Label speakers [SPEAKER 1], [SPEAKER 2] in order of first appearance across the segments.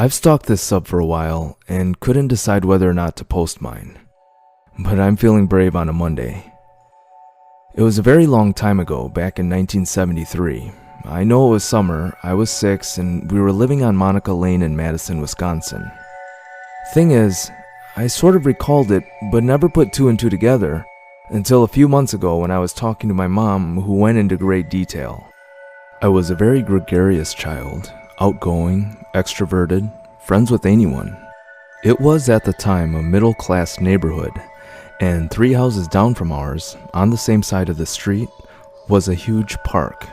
[SPEAKER 1] I've stalked this sub for a while and couldn't decide whether or not to post mine, but I'm feeling brave on a Monday. It was a very long time ago, back in 1973. I know it was summer, I was 6, and we were living on Monica Lane in Madison, Wisconsin. Thing is, I sort of recalled it, but never put 2 and 2 together until a few months ago when I was talking to my mom, who went into great detail. I was a very gregarious child, outgoing, extroverted, friends with anyone. It was at the time a middle-class neighborhood, and 3 houses down from ours, on the same side of the street, was a huge park.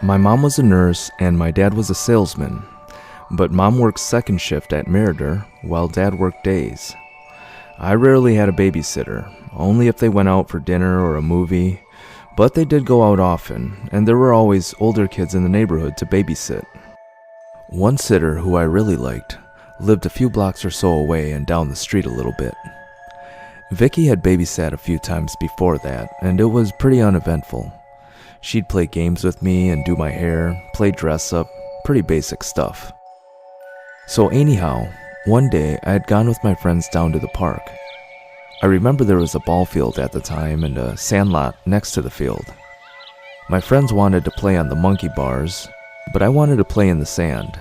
[SPEAKER 1] My mom was a nurse and my dad was a salesman, but mom worked second shift at Narrated while dad worked days. I rarely had a babysitter, only if they went out for dinner or a movie, but they did go out often, and there were always older kids in the neighborhood to babysit. One sitter who I really liked lived a few blocks or so away and down the street a little bit. Vicky had babysat a few times before that, and it was pretty uneventful. She'd play games with me and do my hair, play dress up, pretty basic stuff. So anyhow, one day I had gone with my friends down to the park. I remember there was a ball field at the time and a sand lot next to the field. My friends wanted to play on the monkey bars, but I wanted to play in the sand.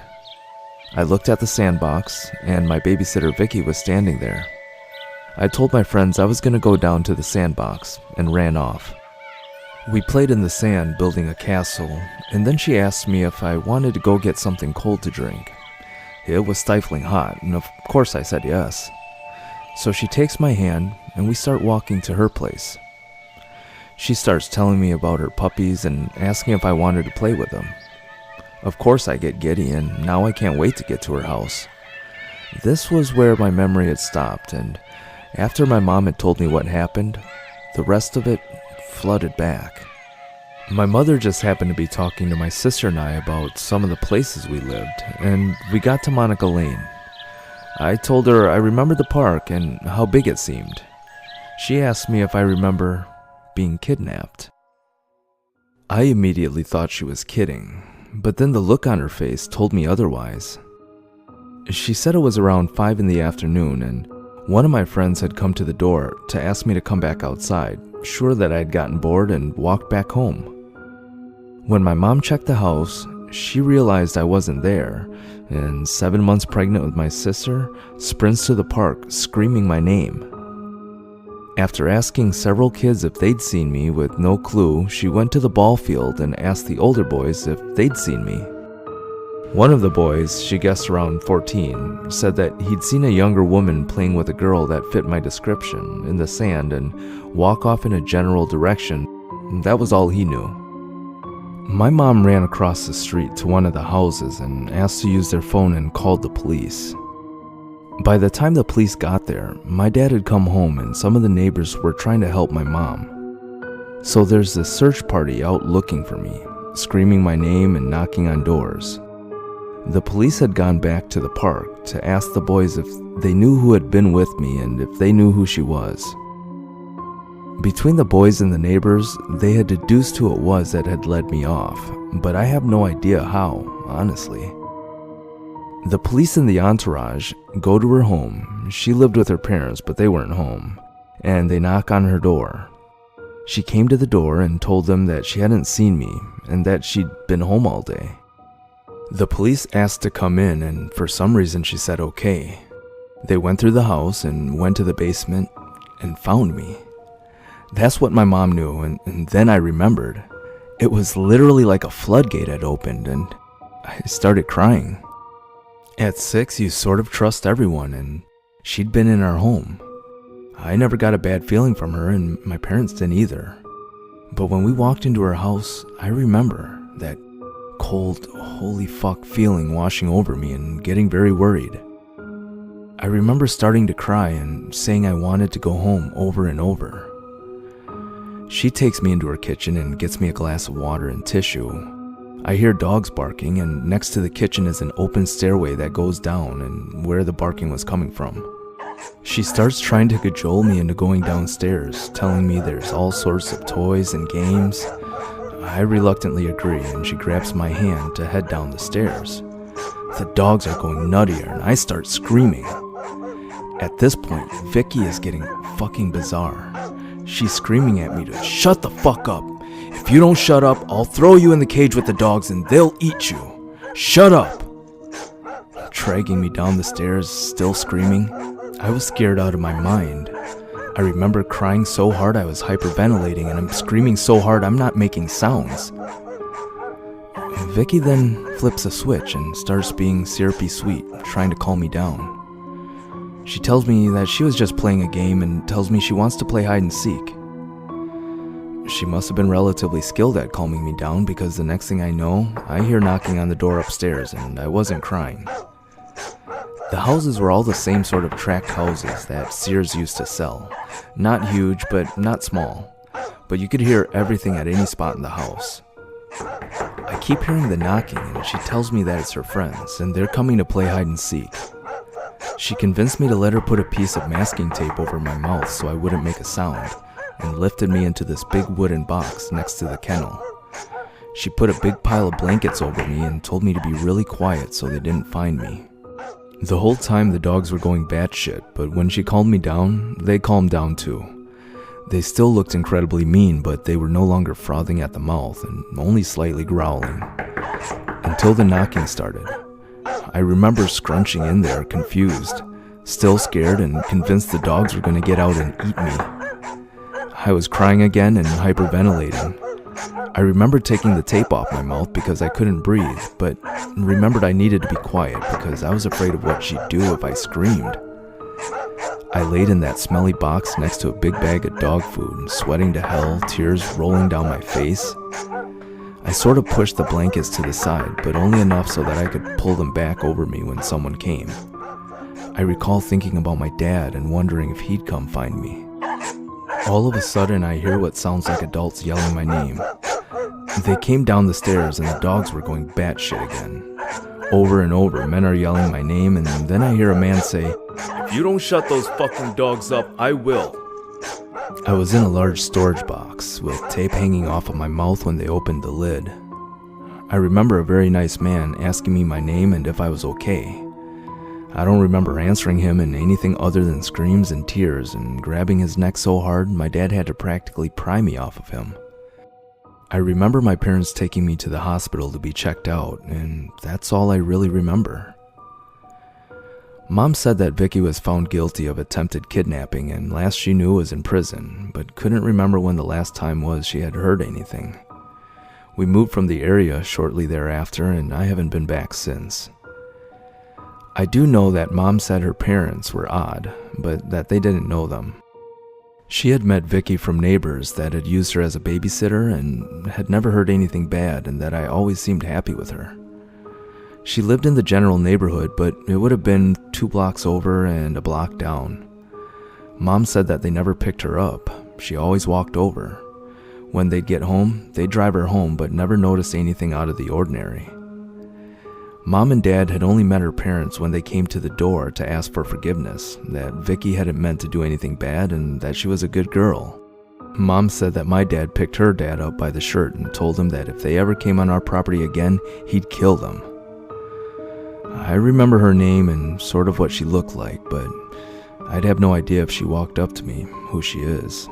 [SPEAKER 1] I looked at the sandbox, and my babysitter Vicky was standing there. I told my friends I was going to go down to the sandbox and ran off. We played in the sand building a castle, and then she asked me if I wanted to go get something cold to drink. It was stifling hot, and of course I said yes. So she takes my hand, and we start walking to her place. She starts telling me about her puppies and asking if I wanted to play with them. Of course I get giddy, and now I can't wait to get to her house. This was where my memory had stopped, and after my mom had told me what happened, the rest of it flooded back. My mother just happened to be talking to my sister and I about some of the places we lived, and we got to Monica Lane. I told her I remembered the park and how big it seemed. She asked me if I remember being kidnapped. I immediately thought she was kidding, but then the look on her face told me otherwise. She said it was around 5 in the afternoon, and one of my friends had come to the door to ask me to come back outside, sure that I had gotten bored and walked back home. When my mom checked the house, she realized I wasn't there, and 7 months pregnant with my sister, sprints to the park screaming my name. After asking several kids if they'd seen me with no clue, she went to the ball field and asked the older boys if they'd seen me. One of the boys, she guessed around 14, said that he'd seen a younger woman playing with a girl that fit my description in the sand and walk off in a general direction. That was all he knew. My mom ran across the street to one of the houses and asked to use their phone and called the police. By the time the police got there, my dad had come home and some of the neighbors were trying to help my mom. So there's this search party out looking for me, screaming my name and knocking on doors. The police had gone back to the park to ask the boys if they knew who had been with me and if they knew who she was. Between the boys and the neighbors, they had deduced who it was that had led me off, but I have no idea how, honestly. The police and the entourage go to her home. She lived with her parents, but they weren't home, and they knock on her door. She came to the door and told them that she hadn't seen me and that she'd been home all day. The police asked to come in, and for some reason she said okay. They went through the house and went to the basement and found me. That's what my mom knew, and then I remembered. It was literally like a floodgate had opened, and I started crying. At 6, you sort of trust everyone, and she'd been in our home. I never got a bad feeling from her, and my parents didn't either. But when we walked into her house, I remember that cold, holy fuck feeling washing over me and getting very worried. I remember starting to cry and saying I wanted to go home over and over. She takes me into her kitchen and gets me a glass of water and tissue. I hear dogs barking, and next to the kitchen is an open stairway that goes down and where the barking was coming from. She starts trying to cajole me into going downstairs, telling me there's all sorts of toys and games. I reluctantly agree, and she grabs my hand to head down the stairs. The dogs are going nuttier and I start screaming. At this point, Vicky is getting fucking bizarre. She's screaming at me to shut the fuck up. If you don't shut up, I'll throw you in the cage with the dogs and they'll eat you. Shut up! Dragging me down the stairs, still screaming. I was scared out of my mind. I remember crying so hard I was hyperventilating, and I'm screaming so hard I'm not making sounds. Vicky then flips a switch and starts being syrupy sweet, trying to calm me down. She tells me that she was just playing a game and tells me she wants to play hide and seek. She must have been relatively skilled at calming me down, because the next thing I know, I hear knocking on the door upstairs, and I wasn't crying. The houses were all the same sort of tract houses that Sears used to sell. Not huge, but not small. But you could hear everything at any spot in the house. I keep hearing the knocking, and she tells me that it's her friends, and they're coming to play hide and seek. She convinced me to let her put a piece of masking tape over my mouth so I wouldn't make a sound, and lifted me into this big wooden box next to the kennel. She put a big pile of blankets over me and told me to be really quiet so they didn't find me. The whole time the dogs were going batshit, but when she calmed me down, they calmed down too. They still looked incredibly mean, but they were no longer frothing at the mouth and only slightly growling. Until the knocking started. I remember scrunching in there, confused, still scared and convinced the dogs were going to get out and eat me. I was crying again and hyperventilating. I remembered taking the tape off my mouth because I couldn't breathe, but remembered I needed to be quiet because I was afraid of what she'd do if I screamed. I laid in that smelly box next to a big bag of dog food, sweating to hell, tears rolling down my face. I sort of pushed the blankets to the side, but only enough so that I could pull them back over me when someone came. I recall thinking about my dad and wondering if he'd come find me. All of a sudden, I hear what sounds like adults yelling my name. They came down the stairs and the dogs were going batshit again. Over and over, men are yelling my name, and then I hear a man say, "If you don't shut those fucking dogs up, I will." I was in a large storage box with tape hanging off of my mouth when they opened the lid. I remember a very nice man asking me my name and if I was okay. I don't remember answering him in anything other than screams and tears and grabbing his neck so hard my dad had to practically pry me off of him. I remember my parents taking me to the hospital to be checked out, and that's all I really remember. Mom said that Vicky was found guilty of attempted kidnapping and last she knew was in prison, but couldn't remember when the last time was she had heard anything. We moved from the area shortly thereafter, and I haven't been back since. I do know that Mom said her parents were odd, but that they didn't know them. She had met Vicky from neighbors that had used her as a babysitter and had never heard anything bad, and that I always seemed happy with her. She lived in the general neighborhood, but it would have been 2 blocks over and a block down. Mom said that they never picked her up. She always walked over. When they'd get home, they'd drive her home, but never noticed anything out of the ordinary. Mom and Dad had only met her parents when they came to the door to ask for forgiveness, that Vicky hadn't meant to do anything bad and that she was a good girl. Mom said that my dad picked her dad up by the shirt and told him that if they ever came on our property again, he'd kill them. I remember her name and sort of what she looked like, but I'd have no idea if she walked up to me who she is.